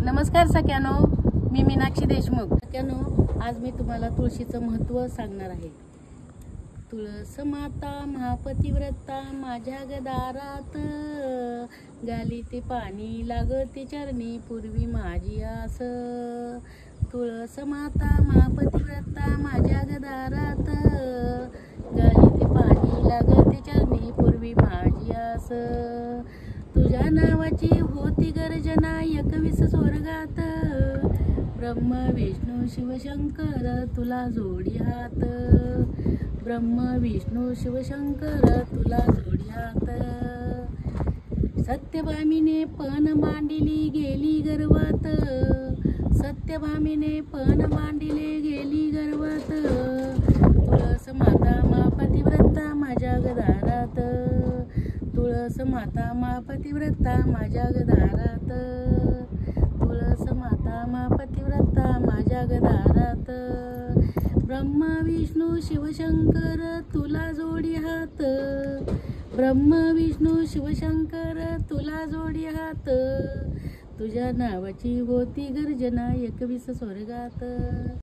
नमस्कार सख्यानो, मी मीनाक्षी देशमुख। सख्यानो, आज मी तुम्हाला तुळशीचं महत्त्व सांगणार आहे। तुळस माता महापतिव्रता माझ्या गदारात, गाली ते पाणी लागते चरणी पूर्वी माझी आस। तुळस माता महापतिव्रता माझ्या गदारात, गाली ते पाणी लागते चरणी पूर्वी माझी आस। तुझ्या नावाची होती गर्जना 21 स्वर्गात, ब्रह्म विष्णू शिवशंकर तुला जोडी हात। ब्रह्म विष्णू शिवशंकर तुला जोडी हात। सत्यभामीने पण मांडिली गेली गर्वात, सत्यभामीने पण मांडिले गेली गर्वात। तुळस माता महापतिव्रता माझ्या गदारात, तुळस माता महापतिव्रता माझ्या गदारात। तुळस माता महापतिव्रता माझ्या गदारात, ब्रह्म विष्णू शिवशंकर तुला जोडी हात। ब्रह्म विष्णू शिवशंकर तुला जोडी हात। तुझ्या नावाची होती गर्जना 21 स्वर्गात।